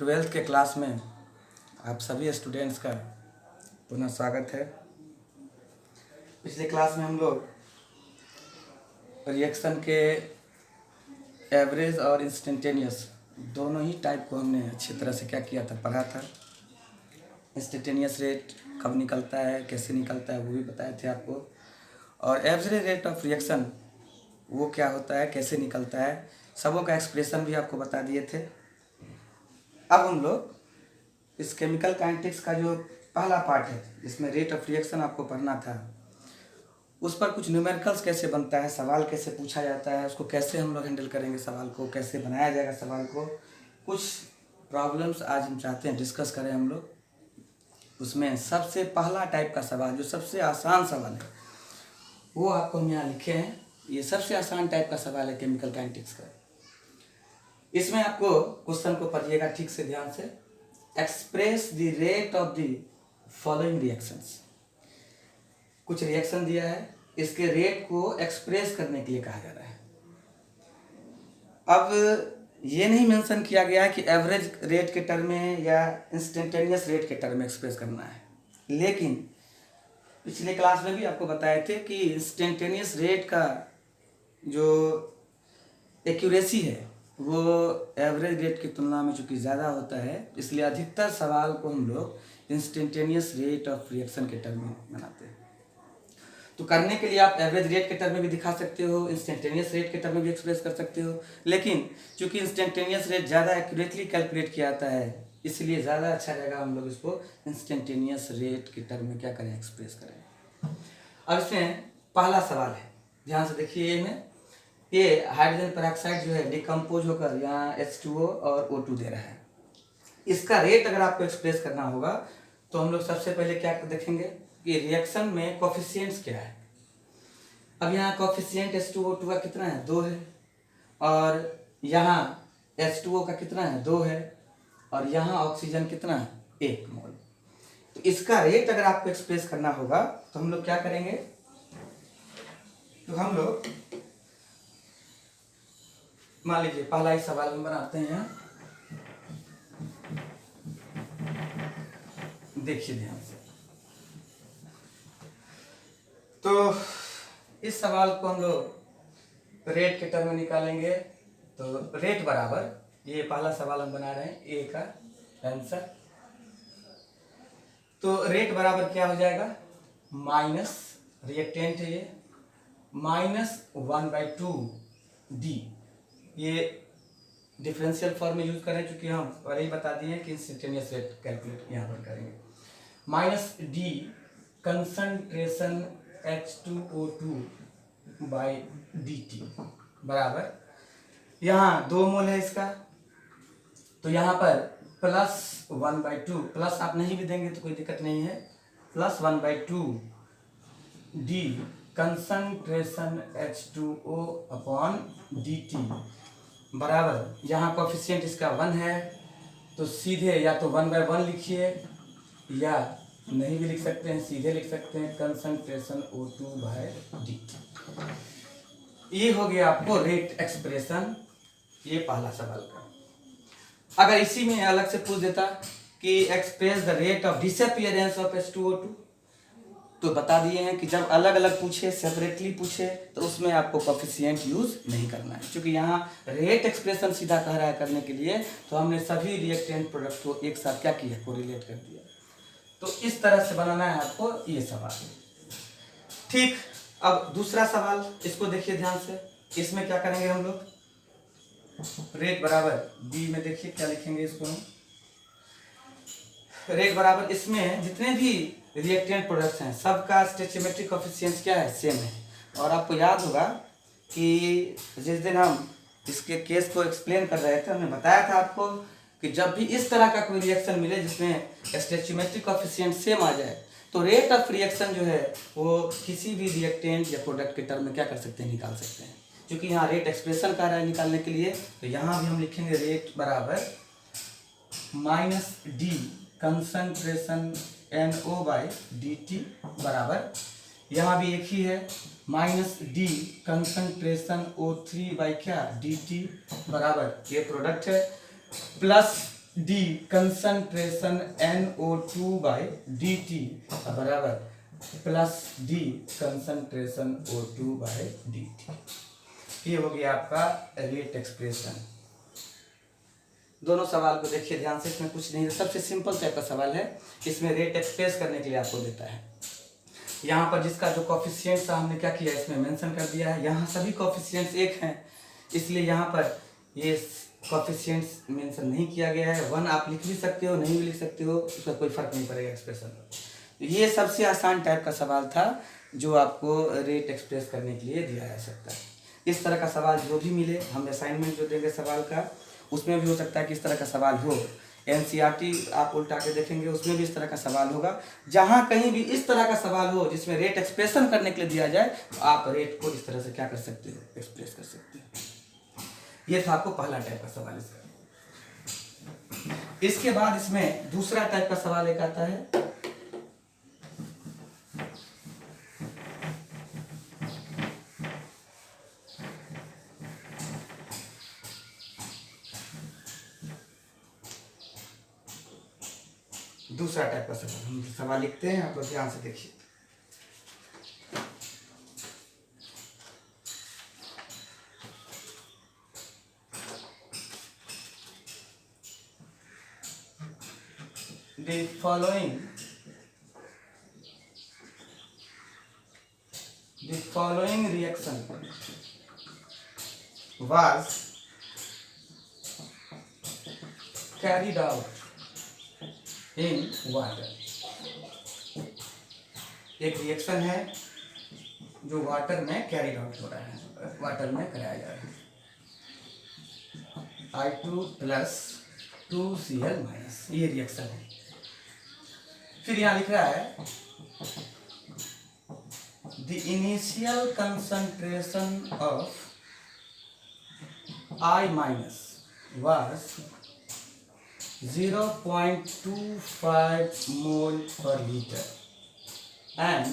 Twelfth के class में आप सभी स्टूडेंट्स का पुनः स्वागत है। पिछले क्लास में हम लोग रिएक्शन के एवरेज और इंस्टेंटेनियस दोनों ही टाइप को हमने अच्छी तरह से क्या किया था, पढ़ा था। इंस्टेंटेनियस रेट कब निकलता है, कैसे निकलता है, वो भी बताए थे आपको। और एवरेज रेट ऑफ रिएक्शन वो क्या होता है, कैसे निकलता है, सबों का एक्सप्रेशन भी आपको बता दिए थे। अब हम लोग इस केमिकल काइनेटिक्स का जो पहला पार्ट है, जिसमें रेट ऑफ रिएक्शन आपको पढ़ना था, उस पर कुछ न्यूमेरिकल्स कैसे बनता है, सवाल कैसे पूछा जाता है, उसको कैसे हम लोग हैंडल करेंगे, सवाल को कैसे बनाया जाएगा, सवाल को कुछ प्रॉब्लम्स आज हम चाहते हैं डिस्कस करें हम लोग। उसमें सबसे पहला टाइप का सवाल, जो सबसे आसान सवाल है, वो आपको हम यहाँ लिखे हैं। ये सबसे आसान टाइप का सवाल है केमिकल काइनेटिक्स का। इसमें आपको क्वेश्चन को पढ़िएगा ठीक से, ध्यान से। Express the rate of the following reactions. कुछ रिएक्शन दिया है, इसके रेट को एक्सप्रेस करने के लिए कहा जा रहा है। अब ये नहीं मेंशन किया गया है कि एवरेज रेट के टर्म में या इंस्टेंटेनियस रेट के टर्म में एक्सप्रेस करना है, लेकिन पिछले क्लास में भी आपको बताए थे कि इंस्टेंटेनियस रेट का जो एक्यूरेसी है वो एवरेज रेट की तुलना में चूँकि ज़्यादा होता है, इसलिए अधिकतर सवाल को हम लोग इंस्टेंटेनियस रेट ऑफ रिएक्शन के टर्म में बनाते हैं। तो करने के लिए आप एवरेज रेट के टर्म में भी दिखा सकते हो, इंस्टेंटेनियस रेट के टर्म में भी एक्सप्रेस कर सकते हो, लेकिन चूँकि इंस्टेंटेनियस रेट ज़्यादा एक्यूरेटली कैलकुलेट किया जाता है, इसलिए ज़्यादा अच्छा रहेगा हम लोग इसको इंस्टेंटेनियस रेट के टर्म में क्या करें, एक्सप्रेस करें। अब इसमें पहला सवाल है, ध्यान से देखिए। ये हाइड्रोजन पेरोक्साइड जो है डिकम्पोज होकर यहाँ H2O और O2 दे रहा है। इसका रेट अगर आपको एक्सप्रेस करना होगा तो हम लोग सबसे पहले क्या देखेंगे कि रिएक्शन में कोफिशिएंट्स क्या है। अब यहाँ कोफिशिएंट H2O2 का कितना है, 2 है, और यहाँ H2O का कितना है, 2 है, और यहाँ ऑक्सीजन कितना है, 1 मोल। तो इसका रेट अगर आपको एक्सप्रेस करना होगा तो हम लोग क्या करेंगे, तो हम लोग मान लीजिए पहला ही सवाल हम बनाते हैं। देखिए ध्यान से, तो इस सवाल को हम लोग रेट के टर्म में निकालेंगे। तो रेट बराबर, ये पहला सवाल हम बना रहे हैं, ए का आंसर। तो रेट बराबर क्या हो जाएगा, माइनस रिएक्टेंट है ये, -1/2 डी। ये डिफरेंशियल फॉर्म में यूज करें, चूंकि हम पहले ही बता दिए कि इंस्टेंटेनियस रेट कैलकुलेट यहाँ पर करेंगे। -d कंसंट्रेशन H2O2/dt बराबर, यहाँ 2 मोल है इसका, तो यहाँ पर +1/2, प्लस आप नहीं भी देंगे तो कोई दिक्कत नहीं है, +1/2 d कंसंट्रेशन H2O/dt बराबर, यहाँ कोफिशिएंट इसका 1 है, तो सीधे या तो 1/1 लिखिए या नहीं भी लिख सकते हैं, सीधे लिख सकते हैं कंसंट्रेशन O2/dt। ये हो गया आपको रेट एक्सप्रेशन, ये पहला सवाल का। अगर इसी में अलग से पूछ देता कि express the rate of disappearance of H2O2, तो बता दिए हैं कि जब अलग अलग पूछे, सेपरेटली पूछे, तो उसमें आपको कोफिशिएंट यूज नहीं करना है। क्योंकि यहाँ रेट एक्सप्रेशन सीधा कह रहा है करने के लिए, तो हमने सभी रिएक्टेंट प्रोडक्ट को एक साथ क्या किया, कोरिलेट कर दिया। तो इस तरह से बनाना है आपको ये सवाल। ठीक, अब दूसरा सवाल, इसको देखिए ध्यान से। इसमें क्या करेंगे हम लोग, रेट बराबर बी में देखिए क्या लिखेंगे इसको हम, रेट बराबर, इसमें जितने भी रिएक्टेंट प्रोडक्ट्स हैं सबका स्टोइचियोमेट्रिक कोफिशिएंट क्या है, सेम है। और आपको याद होगा कि जिस दिन हम इसके केस को एक्सप्लेन कर रहे थे, हमने बताया था आपको कि जब भी इस तरह का कोई रिएक्शन मिले जिसमें स्टोइचियोमेट्रिक कोफिशिएंट सेम आ जाए, तो रेट ऑफ रिएक्शन जो है वो किसी भी रिएक्टेंट या प्रोडक्ट के टर्म में क्या कर सकते हैं, निकाल सकते हैं। क्योंकि यहाँ रेट एक्सप्रेशन कर रहा है निकालने के लिए, तो यहाँ भी हम लिखेंगे रेट बराबर -d कंसंट्रेशन NO/dt बराबर, यहाँ भी एक ही है, -d कंसंट्रेशन O3 क्या dt बराबर, ये प्रोडक्ट है, प्लस डी कंसंट्रेशन NO2/dt बराबर प्लस डी कंसंट्रेशन O2/dt। ये हो गया आपका रेट एक्सप्रेशन। दोनों सवाल को देखिए ध्यान से, इसमें कुछ नहीं है, सबसे सिंपल टाइप का सवाल है। इसमें रेट एक्सप्रेस करने के लिए आपको देता है। यहाँ पर जिसका जो कॉफिशिएंट्स हमने क्या किया इसमें मेंशन कर दिया है। यहाँ सभी कॉफिशिएंट्स एक हैं, इसलिए यहाँ पर ये कॉफिशिएंट्स मेंशन नहीं किया गया है। 1 आप लिख भी सकते हो, नहीं भी लिख सकते हो, उसका कोई फर्क नहीं पड़ेगा एक्सप्रेशन। ये सबसे आसान टाइप का सवाल था जो आपको रेट एक्सप्रेस करने के लिए दिया जा सकता है। इस तरह का सवाल जो भी मिले, हम असाइनमेंट जो देंगे सवाल का, उसमें भी हो सकता है कि इस तरह का सवाल हो। NCERT आप उल्टा के देखेंगे, उसमें भी इस तरह का सवाल होगा। जहाँ कहीं भी इस तरह का सवाल हो जिसमें रेट एक्सप्रेशन करने के लिए दिया जाए, तो आप रेट को इस तरह से क्या कर सकते हो, एक्सप्रेस कर सकते हो। ये था आपको पहला टाइप का सवाल इसका। इसके बाद इसमें दूसरा टाइप का सवाल एक आता है, दूसरा टाइप का सवाल। हम सवाल लिखते हैं, आप लोग ध्यान से देखिए। The following reaction was carried out in water। एक रिएक्शन है जो वाटर में कैरिड आउट हो रहा है, वाटर में कराया जा रहा है। I2 प्लस 2Cl माइनस, ये रिएक्शन है। फिर यहाँ लिख रहा है the initial concentration of I minus was 0.25 mole per liter and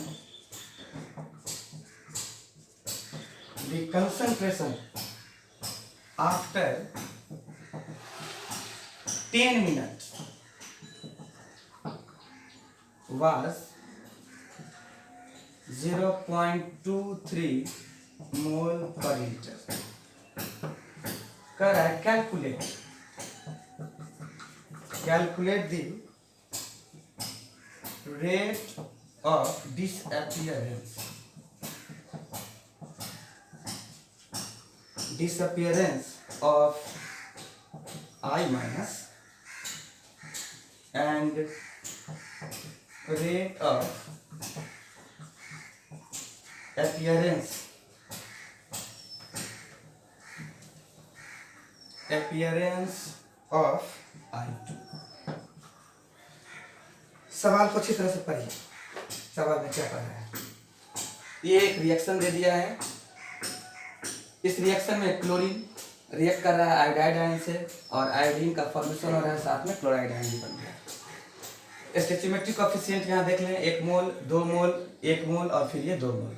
the concentration after 10 minutes was 0.23 mole per liter। कर रहा है calculate the rate of disappearance of I minus and rate of appearance of I2। सवाल को अच्छी तरह से पढ़िए। सवाल में क्या पढ़ रहा है, ये एक रिएक्शन दे दिया है। इस रिएक्शन में क्लोरीन रिएक्ट कर रहा है आयोडाइड आयन से और आयोडीन का फॉर्मेशन हो रहा है, साथ में क्लोराइड आयन भी बन गया है। स्टोइचियोमेट्रिक कोएफिशिएंट यहाँ देख लें, 1 मोल 2 मोल 1 मोल और फिर ये 2 mole.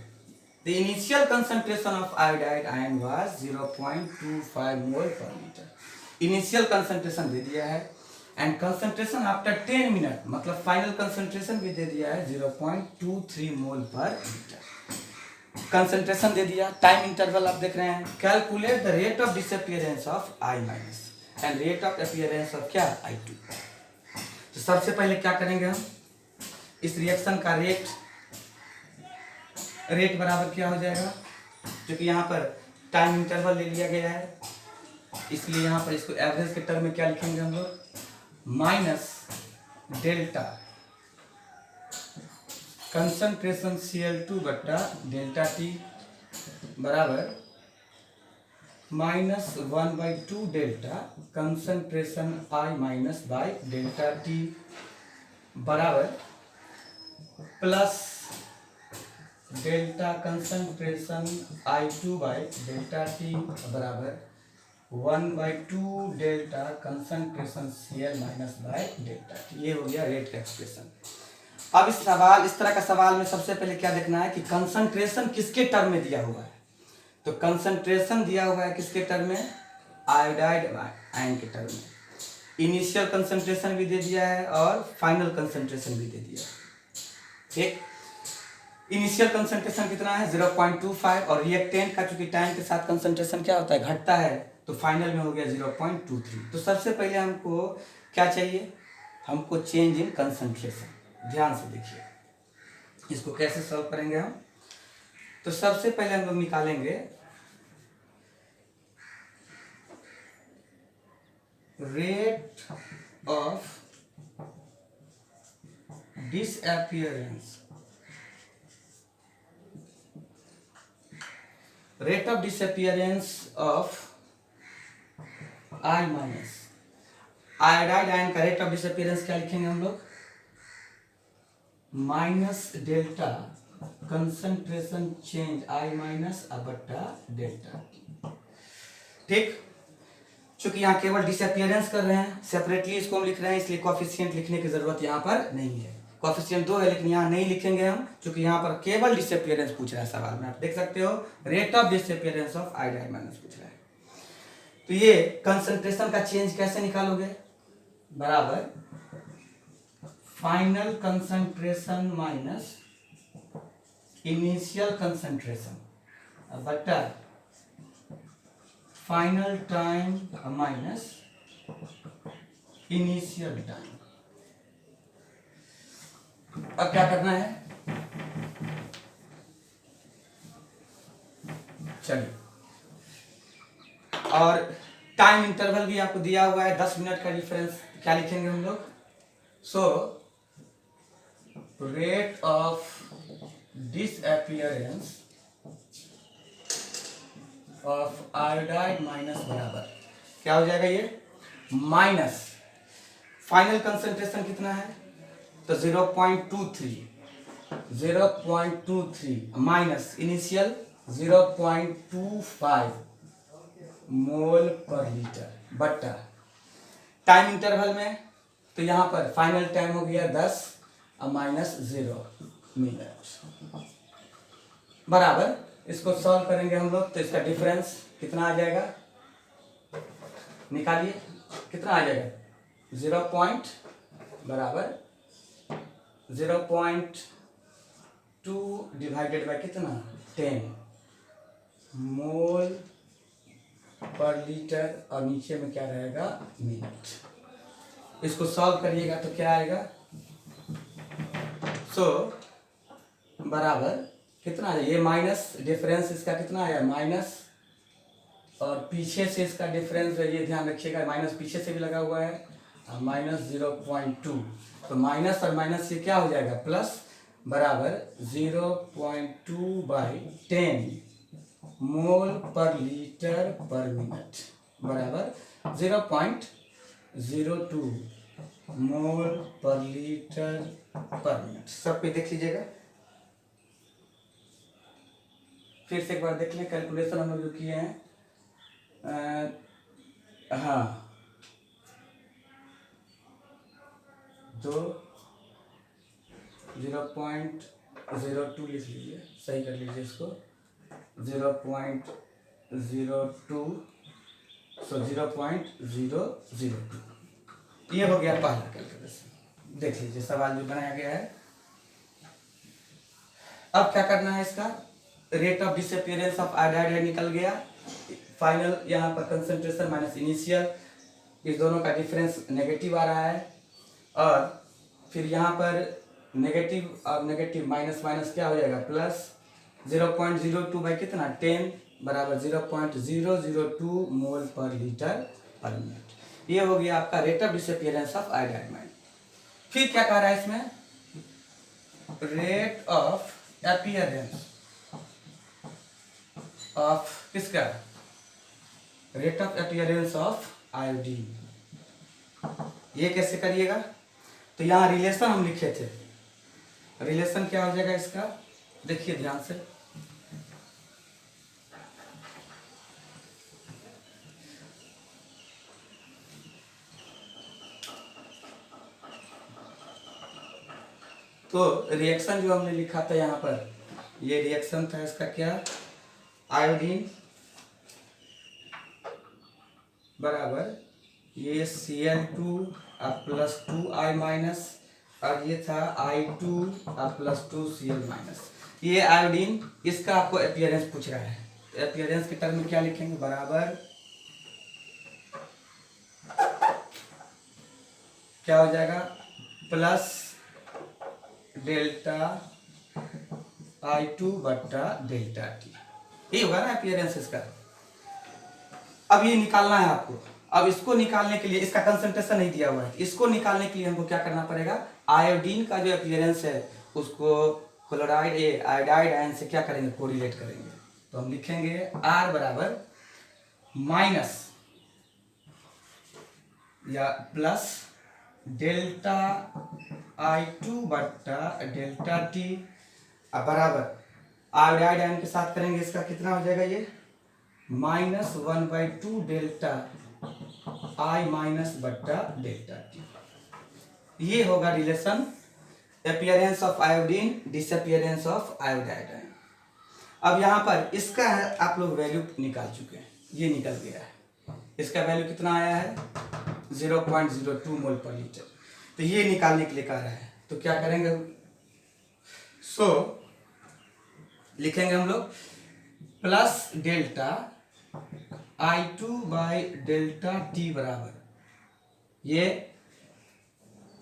The initial concentration of iodide ion was 0.25 mole per litre. Initial concentration दे दिया है एंड कंसंट्रेशन आफ्टर 10 मिनट, मतलब फाइनल कंसंट्रेशन भी दे दिया है 0.23 मोल पर लीटर। कंसंट्रेशन दे दिया, टाइम इंटरवल आप देख रहे हैं। Calculate the rate of disappearance of I minus and rate of appearance of क्या I2। तो सबसे पहले क्या करेंगे हम, इस रिएक्शन का रेट बराबर क्या हो जाएगा, क्योंकि यहाँ पर टाइम इंटरवल ले लिया गया है, इसलिए यहाँ पर इसको एवरेज के टर्म में क्या लिखेंगे हम लोग, माइनस डेल्टा कंसंट्रेशन Cl2 बट्टा डेल्टा T बराबर -1/2 delta concentration I minus by delta T बराबर plus delta concentration I2 by delta T बराबर 1/2 delta concentration Cl minus by delta T। ये हो गया रेट का एक्सप्रेशन। अब इस तरह का सवाल में सबसे पहले क्या देखना है कि कंसंट्रेशन किसके टर्म में दिया हुआ है। तो कंसंट्रेशन दिया हुआ है किसके टर्म में, आयोडाइड आयन के टर्म में। इनिशियल कंसंट्रेशन भी दे दिया है और फाइनल कंसंट्रेशन भी दे दिया है। ठीक, इनिशियल कंसंट्रेशन कितना है 0.25 और रिएक्टेंट का चूंकि टाइम के साथ कंसंट्रेशन क्या होता है घटता है, तो फाइनल में हो गया 0.23। तो सबसे पहले हमको क्या चाहिए, हमको चेंज इन कंसंट्रेशन। ध्यान से देखिए इसको कैसे सॉल्व करेंगे हम। तो सबसे पहले हम लोग निकालेंगे rate of disappearance, rate of disappearance of I minus iodide ion का रेट ऑफ डिसअपियरेंस क्या लिखेंगे हम लोग, माइनस डेल्टा कंसंट्रेशन चेंज आई माइनस बट्टा डेल्टा। ठीक, चूंकि यहाँ केवल डिसअपियरेंस कर रहे हैं, सेपरेटली इसको हम लिख रहे हैं, इसलिए कोएफिशिएंट लिखने की जरूरत यहाँ पर नहीं है। कोएफिशिएंट 2 है लेकिन यहाँ नहीं लिखेंगे हम, क्योंकि यहाँ पर केवल डिसअपियरेंस पूछ रहा है सवाल में। आप देख सकते हो rate of disappearance of iodide minus पूछ रहा है। तो ये कंसंट्रेशन का चेंज कैसे निकालोगे, बराबर final concentration minus initial concentration बट्टा final time minus initial time. अब क्या करना है, चलिए, और टाइम इंटरवल भी आपको दिया हुआ है 10 मिनट का डिफरेंस। क्या लिखेंगे हम लोग, so rate of disappearance of iodide minus बराबर क्या हो जाएगा, ये माइनस फाइनल कंसंट्रेशन कितना है, तो 0.23 minus initial 0.25 mole per litre बट्टा टाइम इंटरवल में, तो यहाँ पर फाइनल टाइम हो गया 10 और माइनस 0 मिनट बराबर। इसको सॉल्व करेंगे हम लोग, तो इसका डिफरेंस कितना आ जाएगा, निकालिए कितना आ जाएगा, 0 पॉइंट बराबर 0.2 डिवाइडेड बाय कितना 10 मोल पर लीटर, और नीचे में क्या रहेगा मिनट। इसको सॉल्व करिएगा तो क्या आएगा, सो बराबर कितना है, ये माइनस डिफरेंस इसका कितना आया माइनस, और पीछे से इसका डिफरेंस ये ध्यान रखिएगा माइनस पीछे से भी लगा हुआ है, माइनस 0.2, तो माइनस और माइनस से क्या हो जाएगा प्लस, बराबर 0.2 बाई 10 मोल पर लीटर पर मिनट बराबर 0.02 मोल पर लीटर पर मिनट। सब पे देख लीजिएगा, फिर से एक बार देख लें कैलकुलेशन हम लोग जो किए हैं। हाँ, तो 0.02 लिख लीजिए, सही कर लीजिए इसको, 0.02 सो 0.002 ये हो गया पहला कैलकुलेशन। देख लीजिए सवाल जो बनाया गया है। अब क्या करना है, इसका rate of disappearance of iodide निकल गया, फाइनल यहाँ पर कंसंट्रेशन माइनस इनिशियल, इस दोनों का डिफरेंस नेगेटिव आ रहा है, और फिर यहाँ पर नेगेटिव और नेगेटिव माइनस माइनस क्या हो जाएगा प्लस 0.02 बाई कितना 10 बराबर 0.002 मोल पर लीटर पर मिनट। ये हो गया आपका rate of disappearance of iodide mine. फिर क्या कह रहा है इसमें, रेट ऑफ अपीयरेंस ऑफ किसका, rate of appearance of iodine. ये कैसे करिएगा, तो यहाँ रिलेशन हम लिखे थे, रिलेशन क्या हो जाएगा इसका, देखिए ध्यान से, तो रिएक्शन जो हमने लिखा था यहाँ पर, ये रिएक्शन था इसका क्या, आयोडीन बराबर ये Cl2 अब प्लस 2I माइनस, और ये था I2 अब प्लस 2Cl माइनस। ये आयोडीन, इसका आपको अपीयरेंस पूछ रहा है। अपीयरेंस के टर्म में क्या लिखेंगे, बराबर क्या हो जाएगा, प्लस डेल्टा I2 बट्टा डेल्टा टी, ये होगा ना अपीयरेंस इसका। अब ये निकालना है आपको। अब इसको निकालने के लिए, इसका कंसंट्रेशन नहीं दिया हुआ है, इसको निकालने के लिए हमको क्या करना पड़ेगा, आयोडीन का जो अपीयरेंस है उसको क्लोराइड आयोडाइड आयन से क्या करेंगे, कोरिलेट करेंगे। तो हम लिखेंगे R बराबर माइनस या प्लस डेल्टा I2 बट्टा डेल्टा टी बराबर आयोडाइड आयन के साथ करेंगे, इसका कितना हो जाएगा, ये -1/2 डेल्टा I माइनस बट्टा डेल्टा टी। ये होगा relation appearance of iodine, disappearance of iodide ion. अब यहाँ पर इसका है, आप लोग वैल्यू निकाल चुके हैं, ये निकल गया है। इसका वैल्यू कितना आया है, 0.02 मोल पर लीटर। तो ये निकालने के लिए कह रहा है, तो क्या करेंगे, लिखेंगे हम लोग plus delta I2 by delta T बराबर, ये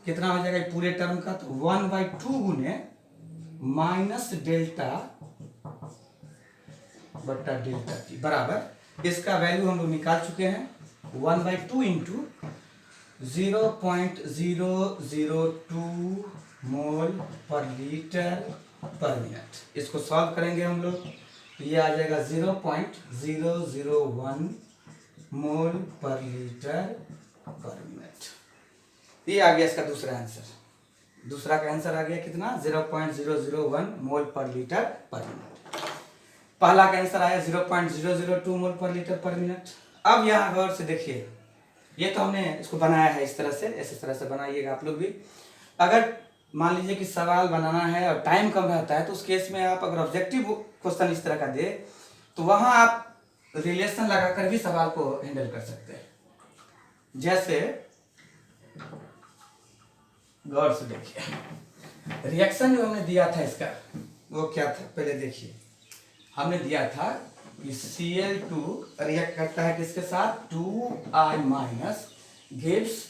कितना हो जाएगा पूरे टर्म का, तो 1/2 गुने माइनस डेल्टा बट्टा डेल्टा टी बराबर, इसका वैल्यू हम लोग निकाल चुके हैं, 1/2 इंटू 0.002 मोल पर लीटर पर मिनट। इसको सॉल्व करेंगे हम लोग, तो ये आ जाएगा 0.001 मोल पर लीटर पर मिनट। ये आ गया इसका दूसरा आंसर। दूसरा का आंसर आ गया कितना, 0.001 मोल पर लीटर पर मिनट। पहला का आंसर आया 0.002 मोल पर लीटर पर मिनट। अब यहाँ गौर से देखिए, ये तो हमने इसको बनाया है इस तरह से, इस तरह से बनाइएगा आप लोग भी। अगर मान लीजिए कि सवाल बनाना है और टाइम कम रहता है, तो उस केस में आप अगर ऑब्जेक्टिव क्वेश्चन इस तरह का दे, तो वहां आप रिलेशन लगाकर भी सवाल को हैंडल कर सकते हैं। जैसे गौर से देखिए, रिएक्शन जो हमने दिया था इसका, वो क्या था, पहले देखिए। हमने दिया था कि Cl2 रिएक्ट करता है किसके साथ, 2I minus gives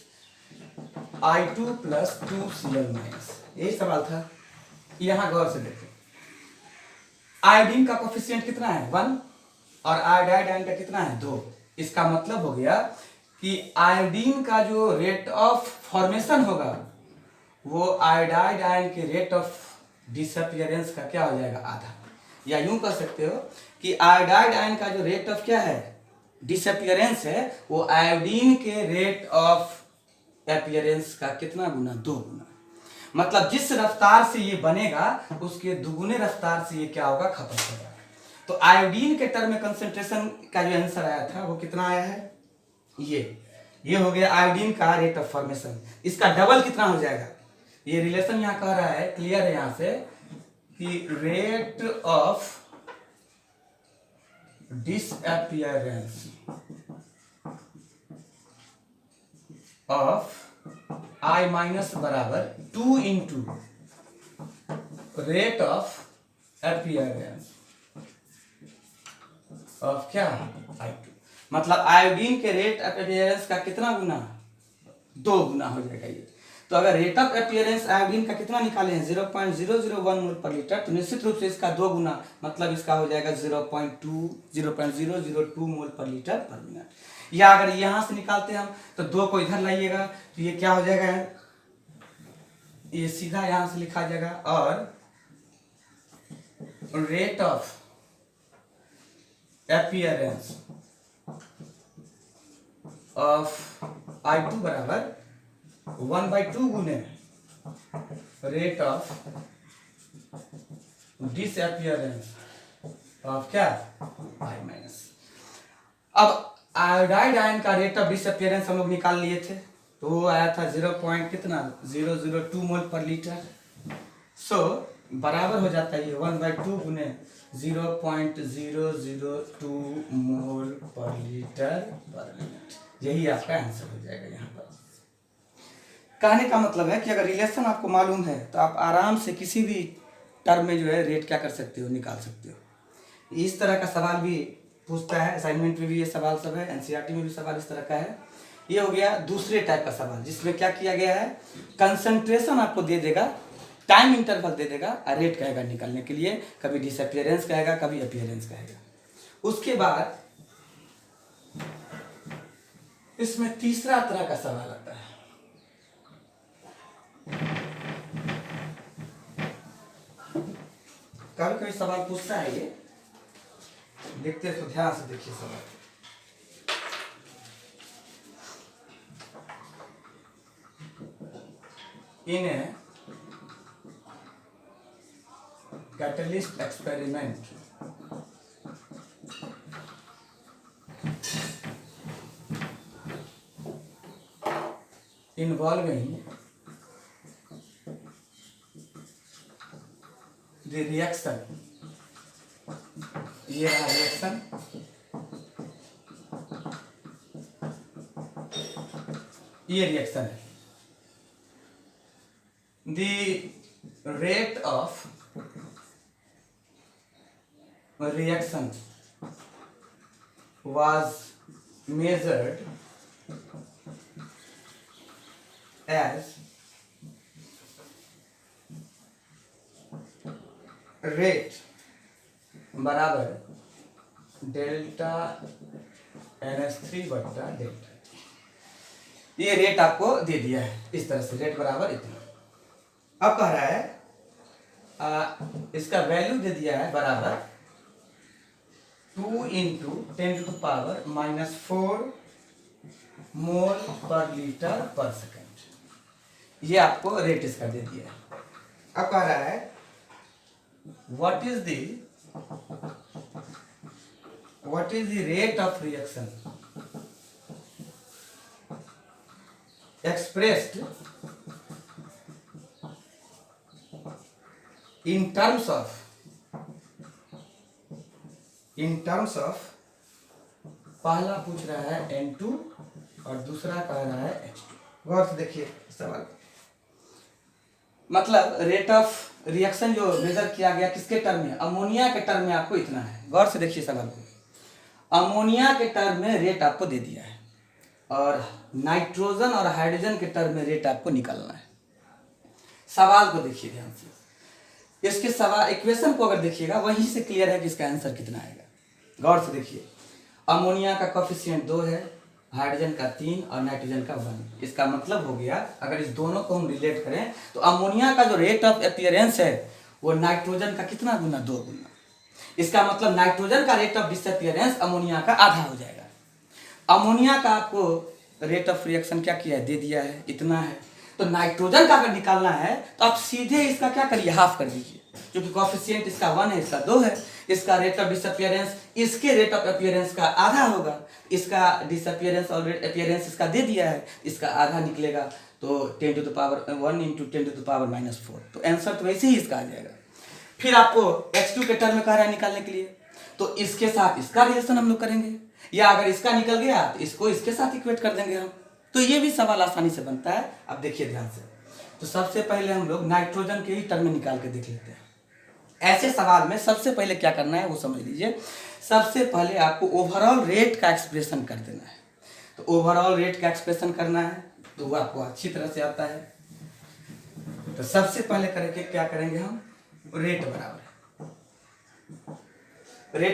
I2 plus 2Cl minus, यही सवाल था। यहां गौर से देखिए, आयोडीन का कोफिशिएंट कितना है, 1, और आयोडाइड आयन का कितना है, 2। इसका मतलब हो गया कि आयोडीन का जो रेट ऑफ फॉर्मेशन होगा, वो आयोडाइड आयन के रेट ऑफ डिसअपीयरेंस का क्या हो जाएगा, आधा। या यूं कह सकते हो कि आयोडाइड आयन का जो रेट ऑफ क्या है, डिसअपीयरेंस है, वो आयोडीन के रेट ऑफ अपीयरेंस का कितना गुना, 2 गुना। मतलब जिस रफ्तार से ये बनेगा, उसके दुगुने रफ्तार से ये क्या होगा, खपत होगा। तो आयोडीन के टर्म में कंसंट्रेशन का जो आंसर आया था, वो कितना आया है, ये हो गया आयोडीन का रेट ऑफ फॉर्मेशन। इसका डबल कितना हो जाएगा, ये रिलेशन यहाँ कह रहा है, क्लियर है यहाँ से, कि rate of disappearance of I minus बराबर 2 into rate of appearance of क्या, I2। मतलब आयोडीन के रेट ऑफ अपीयरेंस का कितना गुना, 2 गुना हो जाएगा ये। तो अगर रेट ऑफ अपीयरेंस आयोडीन का कितना निकाले हैं, 0.001 मोल पर लीटर, तो निश्चित रूप से इसका 2 गुना, मतलब इसका हो जाएगा 0.002 मोल पर लीटर पर मिनट। या अगर यहां से निकालते हैं हम, तो 2 को इधर लाइएगा, तो ये क्या हो जाएगा, ये सीधा यहां से लिखा जाएगा, और rate of appearance of I2 बराबर 1/2 गुने रेट ऑफ डिसअपीयरेंस ऑफ क्या, I माइनस। अब आयोडाइड आयन का रेट ऑफ डिसअपीयरेंस हम लोग निकाल लिए थे, तो वो आया था 0.002 मोल पर लीटर। बराबर हो जाता है ये 1/2 गुने 0.002 मोल पर लीटर पर मिनट। यही आपका आंसर हो जाएगा यहाँ पर। कहने का मतलब है कि अगर रिलेशन आपको मालूम है तो आप आराम से किसी भी टर्म में जो है रेट क्या कर सकते हो, निकाल सकते हो। इस तरह का सवाल भी पूछता है, असाइनमेंट में भी ये सवाल सब है, एनसीईआरटी में भी सवाल इस तरह का है। ये हो गया दूसरे टाइप का सवाल, जिसमें क्या किया गया है, कंसंट्रेशन आपको दे देगा, टाइम इंटरवल दे देगा और रेट कहेगा निकालने के लिए, कभी डिसअपियरेंस कहेगा, कभी अपीयरेंस कहेगा। उसके बाद इसमें तीसरा तरह का सवाल आता है। कभी कभी सवाल पूछता है ये, देखते तो ध्यान से देखिए सवाल। In a catalyst experiment, involving the reaction, ये रहा रिएक्शन, ये रिएक्शन है। The rate of reaction was measured as rate बराबर डेल्टा NH3 बट्टा डेल्टा। ये रेट आपको दे दिया है इस तरह से, रेट बराबर इतना। अब कह रहा है इसका वैल्यू दे दिया है बराबर 2 × 10⁻⁻4 मोल पर लीटर पर सेकंड। ये आपको रेट इसका दे दिया है। अब कह रहा है what is the rate of reaction expressed in terms of पहला पूछ रहा है N2 और दूसरा कह रहा है H2। गौर से देखिए सवाल, मतलब रेट ऑफ रिएक्शन जो मेजर किया गया किसके टर्म में, अमोनिया के टर्म में आपको इतना है। गौर से देखिए सवाल को, अमोनिया के टर्म में रेट आपको दे दिया है और नाइट्रोजन और हाइड्रोजन के टर्म में रेट आपको निकालना है। सवाल को देखिए ध्यान से, इसके सवाल इक्वेशन को अगर देखिएगा वहीं से क्लियर है कि इसका आंसर कितना आएगा। गौर से देखिए, अमोनिया का कोफिशिएंट 2 है, हाइड्रोजन का 3 और नाइट्रोजन का 1। इसका मतलब हो गया अगर इस दोनों को हम रिलेट करें तो अमोनिया का जो रेट ऑफ अपीयरेंस है वो नाइट्रोजन का कितना गुना, 2 गुना। इसका मतलब नाइट्रोजन का रेट ऑफ डिसअपियरेंस अमोनिया का आधा हो जाएगा। अमोनिया का आपको रेट ऑफ रिएक्शन क्या किया है, दे दिया है, इतना है। तो नाइट्रोजन का अगर निकालना है तो आप सीधे इसका क्या करिए, हाफ कर दीजिए, क्योंकि कोफिशिएंट इसका 1 है, इसका 2 है। इसका रेट ऑफ डिसअपियरेंस इसके रेट ऑफ अपीयरेंस का आधा होगा। इसका डिसअपियरेंस और अपीयरेंस इसका दे दिया है, इसका आधा निकलेगा, तो 10⁻1 × 10⁻⁻4। तो आंसर तो वैसे ही इसका आ जाएगा। फिर आपको H2 के टर्म में कह रहा है निकालने के लिए, तो इसके साथ इसका रिलेशन हम लोग करेंगे, या अगर इसका निकल गया तो इसको इसके साथ इक्वेट कर देंगे हम। तो ये भी सवाल आसानी से बनता है। अब देखिए ध्यान से, तो सबसे पहले हम लोग नाइट्रोजन के ही टर्म में निकाल के देख लेते हैं। ऐसे सवाल में सबसे पहले क्या करना है वो समझ लीजिए। सबसे पहले आपको ओवरऑल रेट का एक्सप्रेशन कर देना है। तो ओवरऑल रेट का एक्सप्रेशन करना है तो वो आपको अच्छी तरह से आता है। तो सबसे पहले करके क्या करेंगे हम, रेट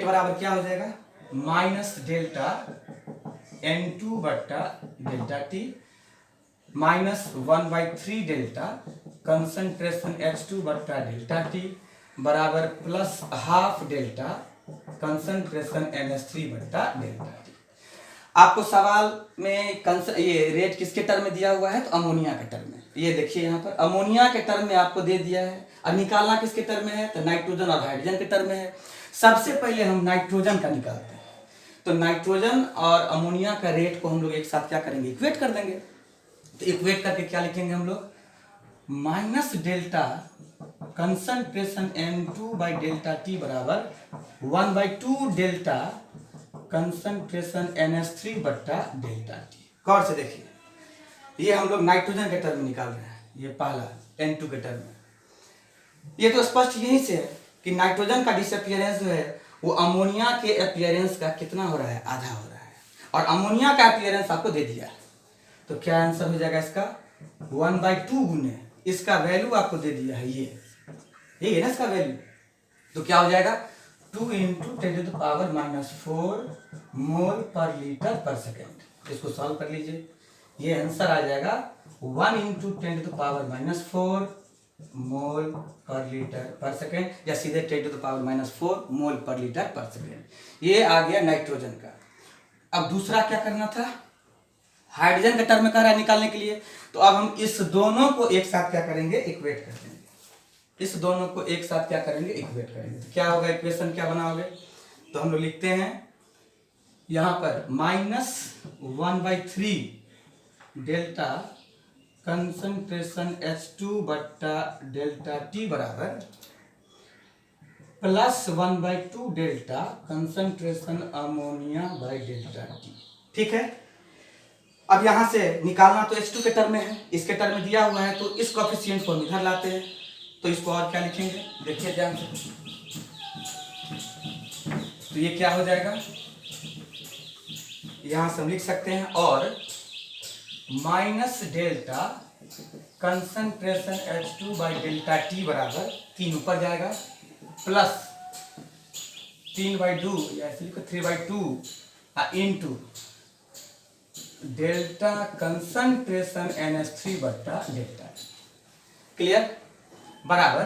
बराबर क्या हो जाएगा, माइनस डेल्टा N2 बट्टा delta T minus 1/3 delta concentration H2 बट्टा डेल्टा T बराबर plus half delta concentration NH3 बट्टा डेल्टा T। आपको सवाल में ये रेट किसके टर्म में दिया हुआ है, तो अमोनिया के टर्म में। ये देखिए यहाँ पर अमोनिया के टर्म में आपको दे दिया है, और निकालना किसके टर्म में है, तो नाइट्रोजन और हाइड्रोजन के टर्म में है। सबसे पहले हम नाइट्रोजन का निकालते हैं। तो नाइट्रोजन और अमोनिया का रेट को हम लोग एक साथ क्या करेंगे, इक्वेट कर देंगे। तो इक्वेट करके क्या लिखेंगे हम लोग, minus delta concentration N2 by delta T बराबर 1/2 डेल्टा कंसंट्रेशन NH3 बट्टा डेल्टा टी। गौर से देखिए, ये हम लोग नाइट्रोजन के टर्म में निकाल रहे हैं, ये पहला N2 के टर्म में। ये तो स्पष्ट यहीं से है कि नाइट्रोजन का डिसअपियरेंस जो है वो अमोनिया के अपीयरेंस का कितना हो रहा है, आधा हो रहा है, और अमोनिया का अपीयरेंस आपको दे दिया है। तो क्या आंसर हो जाएगा इसका, 1/2 गुने इसका वैल्यू आपको दे दिया है, ये है ना इसका वैल्यू। तो क्या हो जाएगा, 2 × 10⁻⁴ मोल पर लीटर पर सेकेंड। इसको सॉल्व कर लीजिए, ये आंसर आ जाएगा 1 × 10⁻⁴ मोल पर लीटर पर सेकेंड, या सीधे 10⁻⁴ मोल पर लीटर पर सेकेंड। ये आ गया नाइट्रोजन का। अब दूसरा क्या करना था, हाइड्रोजन के टर्म में कह रहा है निकालने के लिए। तो अब हम इस दोनों को एक साथ क्या करेंगे, इक्वेट कर देंगे। इस दोनों को एक साथ क्या करेंगे, इक्वेट करेंगे। तो क्या होगा, इक्वेशन क्या बनाओगे, तो हम लोग लिखते हैं यहां पर -1/3 डेल्टा कंसंट्रेशन H2 बट्टा डेल्टा टी बराबर +1/2 delta concentration ammonia by delta T. ठीक है, अब यहां से निकालना तो H2 के टर्म में है, इसके टर्म में दिया हुआ है, तो इस कोएफिशिएंट को इधर लाते हैं। तो इसको और क्या लिखेंगे, देखिए ध्यान से, तो ये क्या हो जाएगा, यहां से हम लिख सकते हैं, और minus delta concentration H2 by delta T बराबर 3 ऊपर जाएगा, प्लस 3/2 या ऐसे लिखो 3/2 इंटू डेल्टा कंसंट्रेशन NH3 बट्टा डेल्टा। क्लियर, बराबर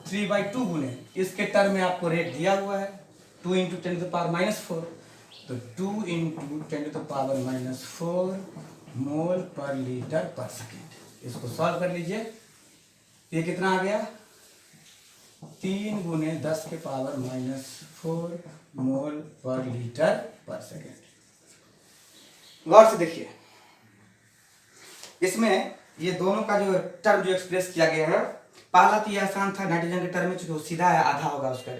3/2 गुने इसके टर्म में आपको रेट दिया हुआ है 2 × 10⁻⁴, तो 2 × 10⁻⁴ मोल पर लीटर पर सेकेंड। इसको सॉल्व कर लीजिए, ये कितना आ गया, 3 × 10⁻⁴ मोल पर लीटर पर सेकेंड। गौर से देखिए, इसमें ये दोनों का जो टर्म जो एक्सप्रेस किया गया है, पहला तो ये आसान था, नाइट्रोजन के टर्म में चूंकि सीधा है, आधा होगा उसका,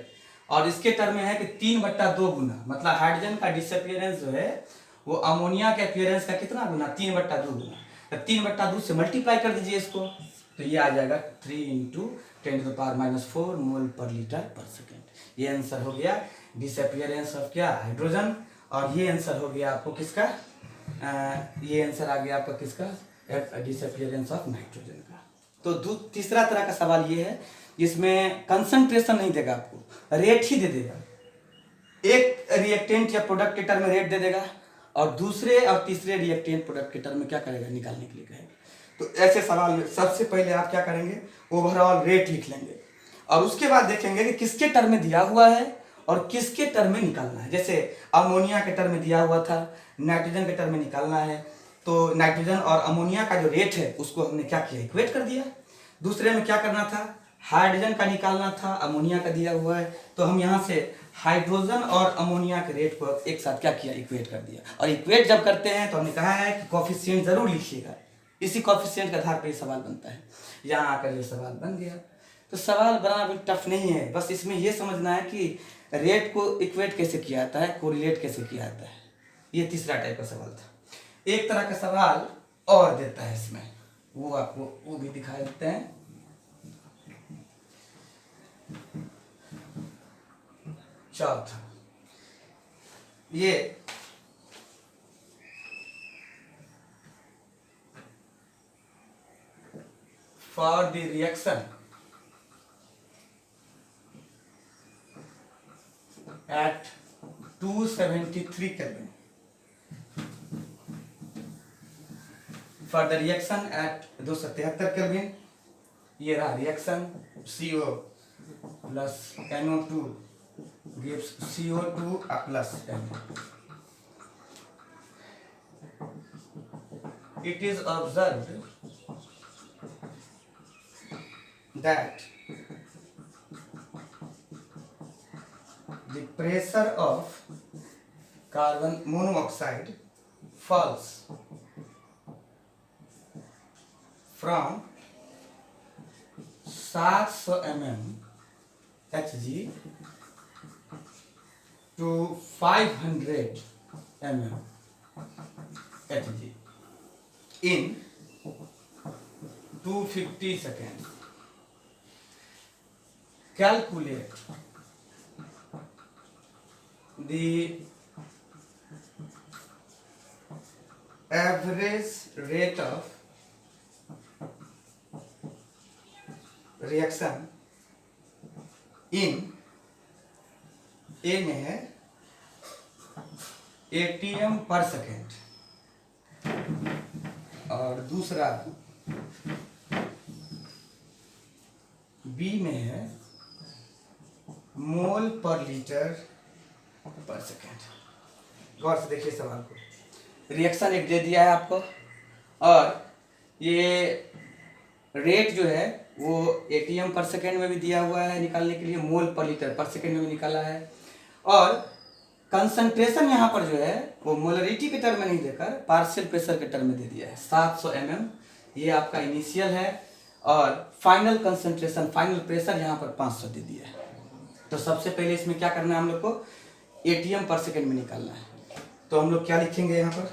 और इसके टर्म में है कि 3/2 गुना, मतलब हाइड्रोजन का डिसअपियरेंस जो है वो अमोनिया के अपीयरेंस का कितना गुना, 3/2 गुना। तो 3/2 से मल्टीप्लाई कर दीजिए इसको, तो ये आ जाएगा 3 × 10⁻⁴ मोल पर लीटर पर सेकेंड। ये आंसर हो गया डिसअपियरेंस ऑफ क्या, हाइड्रोजन, और ये आंसर हो गया आपको किसका, ये आंसर आ गया आपका किसका, डिसअपियरेंस ऑफ नाइट्रोजन का। तो तीसरा तरह का सवाल ये है जिसमें कंसंट्रेशन नहीं देगा आपको, रेट ही दे देगा। एक रिएक्टेंट या प्रोडक्ट के टर्म में रेट दे देगा, और दूसरे और तीसरे रिएक्टेंट प्रोडक्ट के टर्म में क्या करेगा, निकालने के लिए कहेगा। तो ऐसे सवाल में सबसे पहले आप क्या करेंगे, ओवरऑल रेट लिख लेंगे, और उसके बाद देखेंगे कि किसके टर्म में दिया हुआ है और किसके टर्म में निकालना है। जैसे अमोनिया के टर्म में दिया हुआ था, नाइट्रोजन के टर्म में निकालना है, तो नाइट्रोजन और अमोनिया का जो रेट है उसको हमने क्या किया, इक्वेट कर दिया। दूसरे में क्या करना था, हाइड्रोजन का निकालना था, अमोनिया का दिया हुआ है, तो हम यहाँ से हाइड्रोजन और अमोनिया के रेट को एक साथ क्या किया, इक्वेट कर दिया। और इक्वेट जब करते हैं तो हमने कहा है कि कोएफिशिएंट जरूर लिखिएगा, इसी कोएफिशिएंट के आधार पर ये सवाल बनता है। यहाँ आकर ये सवाल बन गया। तो सवाल बनाना भी टफ नहीं है, बस इसमें ये समझना है कि रेट को इक्वेट कैसे किया जाता है, कोरिलेट कैसे किया जाता है। ये तीसरा टाइप का सवाल था। एक तरह का सवाल और देता है इसमें, वो आपको वो भी दिखा देते हैं। चौथा, ये for the reaction at 273 Kelvin, for the reaction at 273 Kelvin, ये रहा reaction, CO plus NO2 gives CO2 plus NO. It is observed that the pressure of carbon monoxide falls from 700 mm Hg to 500 mm Hg in 250 seconds. Calculate the average rate of reaction in A में है ATM पर second और दूसरा B में है मोल per litre पर second. गौर से देखिए सवाल को। रिएक्शन एक दे दिया है आपको और ये रेट जो है वो एटीएम पर सेकेंड में भी दिया हुआ है निकालने के लिए, मोल पर लीटर पर सेकेंड में भी निकाला है और कंसंट्रेशन यहाँ पर जो है वो मोलरिटी के टर्म में नहीं देकर पार्शियल प्रेशर के टर्म में दे दिया है 700 mm। ये आपका इनिशियल है और फाइनल कंसंट्रेशन फाइनल प्रेशर यहाँ पर 500 दे दिया है। तो सबसे पहले इसमें क्या करना है हम लोग को एटीएम पर सेकेंड में निकालना है। तो हम लोग क्या लिखेंगे यहाँ पर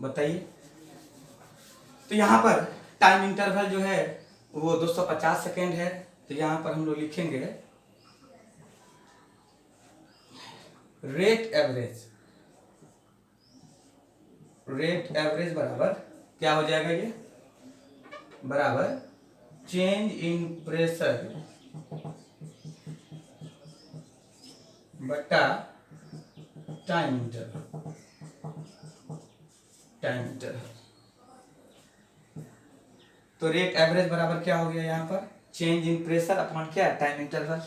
बताइए। तो यहाँ पर टाइम इंटरवल जो है वो 250 सेकेंड है। तो यहाँ पर हम लोग लिखेंगे रेट एवरेज बराबर क्या हो जाएगा, ये बराबर चेंज इन प्रेशर बटा टाइम इंटरवल। तो रेट एवरेज बराबर क्या हो गया यहाँ पर चेंज इन प्रेशर अपॉन क्या टाइम इंटरवल।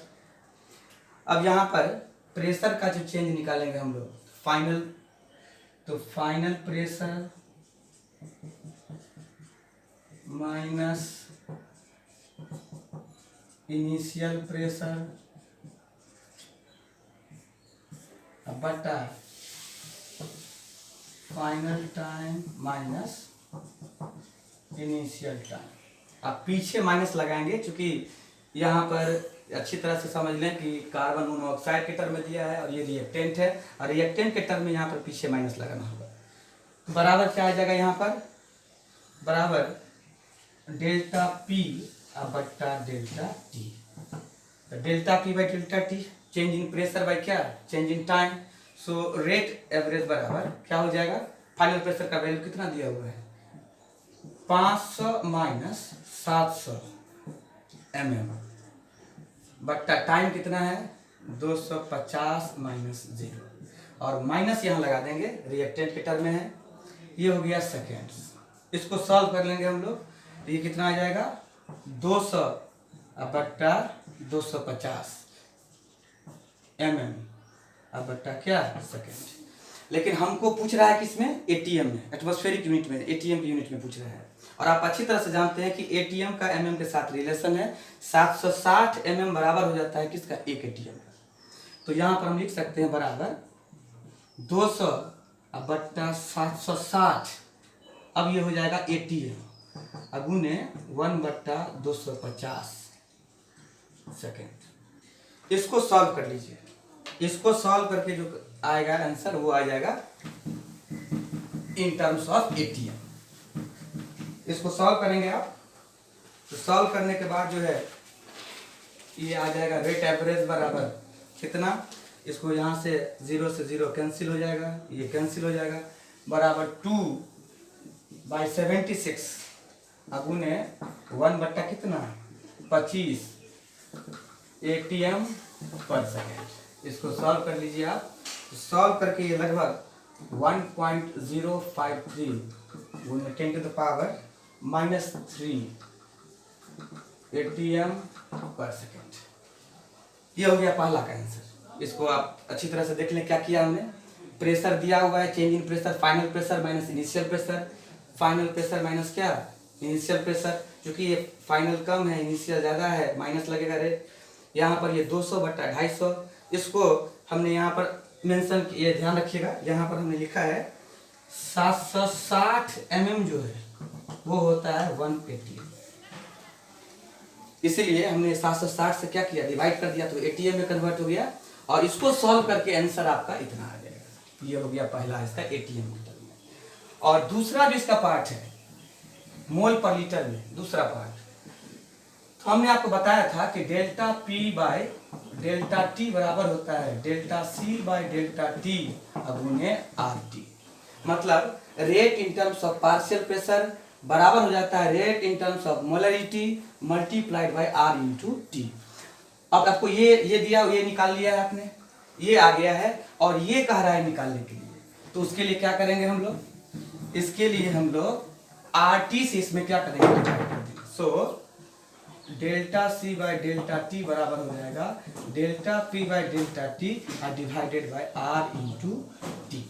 अब यहाँ पर प्रेशर का जो चेंज निकालेंगे हम लोग फाइनल, तो final pressure minus initial pressure बटा final time minus initial time. अब पीछे माइनस लगाएंगे क्योंकि यहाँ पर अच्छी तरह से समझ लें कि कार्बन मोनोऑक्साइड के टर्म में दिया है और ये रिएक्टेंट है और रिएक्टेंट के टर्म में यहाँ पर पीछे माइनस लगाना होगा। बराबर क्या आ जाएगा यहाँ पर बराबर डेल्टा पी बट्टा डेल्टा टी। तो delta P by delta T change in pressure by क्या change in time. So rate average बराबर क्या हो जाएगा, फाइनल प्रेशर का वैल्यू कितना दिया हुआ है 500 माइनस 700 mm बट्टा टाइम कितना है 250 माइनस 0 और माइनस यहाँ लगा देंगे रिएक्टेंट के टर्म में है। ये हो गया सेकेंड्स। इसको सॉल्व कर लेंगे हम लोग तो ये कितना आ जाएगा 200 बट्टा 250 mm बट्टा क्या सेकेंड। लेकिन हमको पूछ रहा है किसमें एटीएम में, एटमॉस्फेरिक यूनिट में, एटीएम की यूनिट में पूछ रहा है। और आप अच्छी तरह से जानते हैं कि एटीएम का एमएम के साथ रिलेशन है। 760 mm बराबर हो जाता है किसका एक एटीएम का। तो यहाँ पर हम लिख सकते हैं बराबर 200 बट्टा 760। अब ये हो जाएगा एटीएम अगुने 1 बट्टा 250 सेकेंड। इसको सॉल्व कर लीजिए। इसको सॉल्व करके जो आएगा आंसर वो आ जाएगा इन टर्म्स ऑफ एटीएम। इसको सॉल्व करेंगे आप तो सॉल्व करने के बाद जो है ये आ जाएगा रेट एवरेज बराबर कितना, इसको यहाँ से 0 से 0 कैंसिल हो जाएगा, ये कैंसिल हो जाएगा बराबर 2/76 अगुने 1 बट्टा कितना 25 एटीएम पर सेकेंड। इसको सॉल्व कर लीजिए आप। सॉल्व करके ये लगभग 1.053 गुने 10 टू द पावर -3 एटीएम पर सेकेंड। ये हो गया पहला का आंसर। इसको आप अच्छी तरह से देख लें क्या किया हमने। प्रेशर दिया हुआ है change in pressure final pressure minus initial pressure, final pressure minus क्या इनिशियल प्रेशर। क्योंकि ये फाइनल कम है इनिशियल ज़्यादा है माइनस लगेगा रेट। यहाँ पर ये 200 बट्टा 250। इसको हमने यहाँ पर मेंशन किया, ध्यान रखिएगा यहाँ पर हमने लिखा है 760 mm जो है वो होता है 1 एटीएम। इसीलिए हमने 760 से क्या किया डिवाइड कर दिया तो एटीएम में कन्वर्ट हो गया और इसको सॉल्व करके आंसर आपका इतना आ जाएगा। ये हो गया पहला इसका एटीएम मीटर में। और दूसरा जो इसका पार्ट है मोल पर लीटर में, दूसरा पार्ट, तो हमने आपको बताया था कि delta P by delta T बराबर होता है delta C by delta T गुने आर टी। मतलब rate in terms of partial pressure बराबर हो जाता है rate in terms of molarity multiplied by R into T. अब आपको ये दिया, ये निकाल लिया है आपने, ये आ गया है और ये कह रहा है निकालने के लिए, तो उसके लिए क्या करेंगे हम लोग, इसके लिए हम लोग आर टी से इसमें क्या करेंगे, डिवाइड कर देंगे। So delta C by delta T बराबर हो जाएगा delta P by delta T divided by R into T.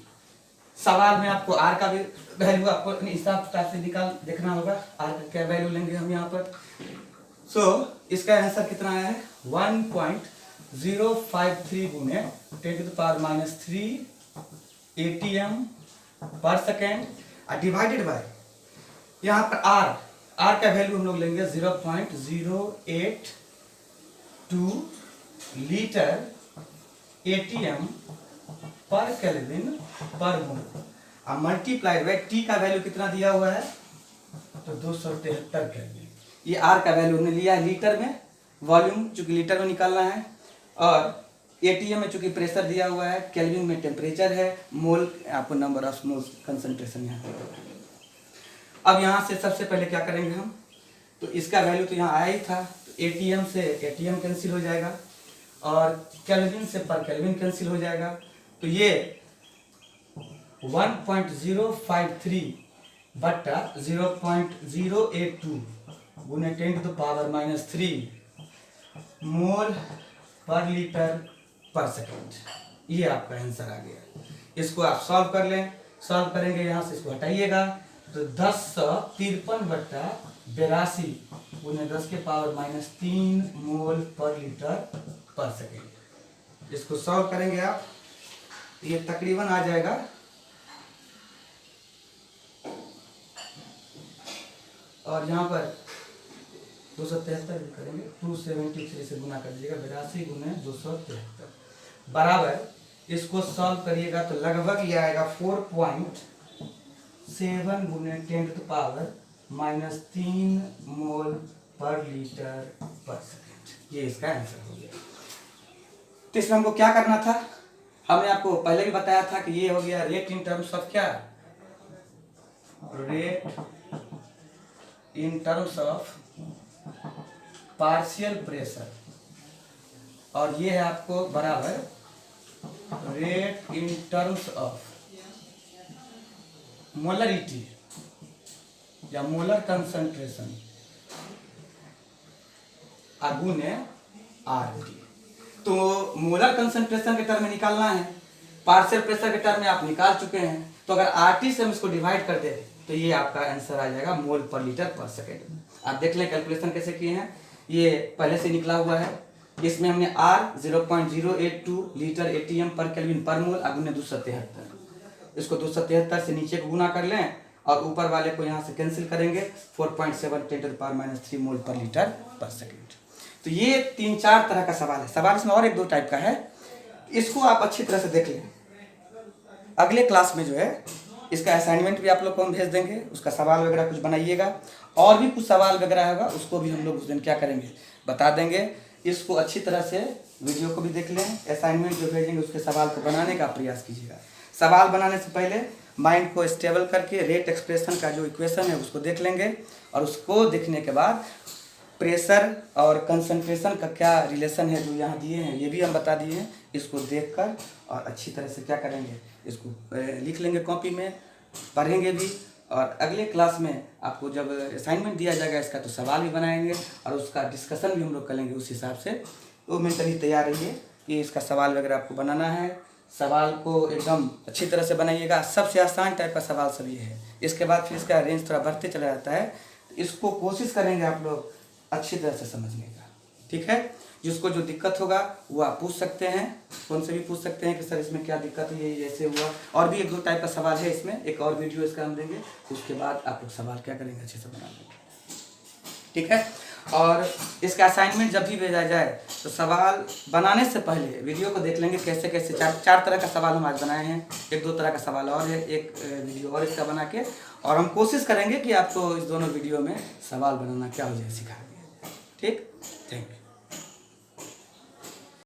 सवाल में आपको आर का भी वैल्यू आपको अपने हिसाब से निकाल देखना होगा, आर का क्या वैल्यू लेंगे हम यहाँ पर। सो इसका आंसर कितना आया है 1.053 गुने 10⁻³ ATM पर सेकेंड डिवाइडेड बाय यहाँ पर आर का वैल्यू हम लोग लेंगे 0.082 लीटर ATM पर केल्विन पर मोल और मल्टीप्लाइड बाय टी का वैल्यू कितना दिया हुआ है, तो 273 केल्विन। ये आर का वैल्यू हमने लिया है लीटर में, वॉल्यूम चूंकि लीटर में निकालना है, और एटीएम में चूंकि प्रेशर दिया हुआ है, केल्विन में टेम्परेचर है, मोल आपको नंबर ऑफ मोल कंसंट्रेशन यहाँ पे। अब यहाँ से सबसे पहले क्या करेंगे हम, तो इसका वैल्यू तो यहाँ आया ही था, तो एटीएम से एटीएम कैंसिल हो जाएगा और केल्विन से पर केल्विन कैंसिल हो जाएगा, तो ये 1.053 बट्टा 0.082 गुने 10⁻³ मोल पर लीटर पर सेकेंड, ये आपका आंसर आ गया। इसको आप सॉल्व कर लें, सॉल्व करेंगे यहाँ से इसको हटाइएगा तो 1053 बट्टा 82 गुने 10⁻³ मोल पर लीटर पर सेकेंड। इसको सॉल्व करेंगे आप, ये तकरीबन आ जाएगा और यहाँ पर 273 करेंगे, 273 से गुना कर दीजिएगा, 82 गुने 273 बराबर, इसको सॉल्व करिएगा तो लगभग ये आएगा 4.7 गुने 10⁻³ मोल पर लीटर पर सेकेंड। ये इसका आंसर हो गया। तो इसमें हमको क्या करना था, हमने आपको पहले भी बताया था कि ये हो गया रेट इन टर्म्स ऑफ क्या, rate in terms of partial pressure, और ये है आपको बराबर rate in terms of molarity या मोलर कंसंट्रेशन गुने आरटी। तो मोलर कंसंट्रेशन के टर्म में निकालना है, पार्शियल प्रेशर के टर्म में आप निकाल चुके हैं, तो अगर आरटी से हम इसको डिवाइड कर दे तो ये आपका आंसर आ जाएगा मोल पर लीटर पर सेकेंड। आप देख लें कैलकुलेशन कैसे किए हैं, ये पहले से निकला हुआ है, इसमें हमने R 0.082 लीटर ATM पर केल्विन पर मोल गुने 273, इसको 273 से नीचे को गुना कर लें और ऊपर वाले को यहाँ से कैंसिल करेंगे, 4.7 10⁻³ मोल पर लीटर पर सेकेंड। तो ये 3-4 तरह का सवाल है, सवाल इसमें और 1-2 टाइप का है, इसको आप अच्छी तरह से देख लें। अगले क्लास में जो है इसका असाइनमेंट भी आप लोग को हम भेज देंगे, उसका सवाल वगैरह कुछ बनाइएगा, और भी कुछ सवाल वगैरह होगा उसको भी हम लोग उस दिन क्या करेंगे बता देंगे। इसको अच्छी तरह से वीडियो को भी देख लें, असाइनमेंट जो भेजेंगे उसके सवाल को बनाने का प्रयास कीजिएगा। सवाल बनाने से पहले माइंड को स्टेबल करके रेट एक्सप्रेशन का जो इक्वेशन है उसको देख लेंगे, और उसको देखने के बाद प्रेशर और कंसंट्रेशन का क्या रिलेशन है जो यहाँ दिए हैं ये भी हम बता दिए हैं, इसको देखकर और अच्छी तरह से क्या करेंगे, इसको लिख लेंगे कॉपी में, पढ़ेंगे भी, और अगले क्लास में आपको जब असाइनमेंट दिया जाएगा इसका तो सवाल भी बनाएंगे और उसका डिस्कशन भी हम लोग करेंगे उस हिसाब से। तो मेंटली तैयार रहिए कि इसका सवाल वगैरह आपको बनाना है, सवाल को एकदम अच्छी तरह से बनाइएगा। सबसे आसान टाइप का सवाल सब ये है, इसके बाद फिर इसका रेंज थोड़ा बढ़ते चला जाता है, तो इसको कोशिश करेंगे आप लोग अच्छी तरह से समझने का, ठीक है। जिसको जो दिक्कत होगा वो आप पूछ सकते हैं, कौन से भी पूछ सकते हैं कि सर इसमें क्या दिक्कत है, ये ऐसे हुआ, और भी 1-2 टाइप का सवाल है इसमें, एक और वीडियो इसका हम देंगे, उसके बाद आप लोग सवाल क्या करेंगे अच्छे से बना लेंगे, ठीक है। और इसका असाइनमेंट जब भी भेजा जाए तो सवाल बनाने से पहले वीडियो को देख लेंगे कैसे कैसे चार तरह का सवाल हम आज बनाए हैं। एक दो तरह का सवाल और है, एक वीडियो और इसका बना के, और हम कोशिश करेंगे कि आपको इस दोनों वीडियो में सवाल बनाना क्या हो जाए सिखा दिया। ठीक, थैंक यू।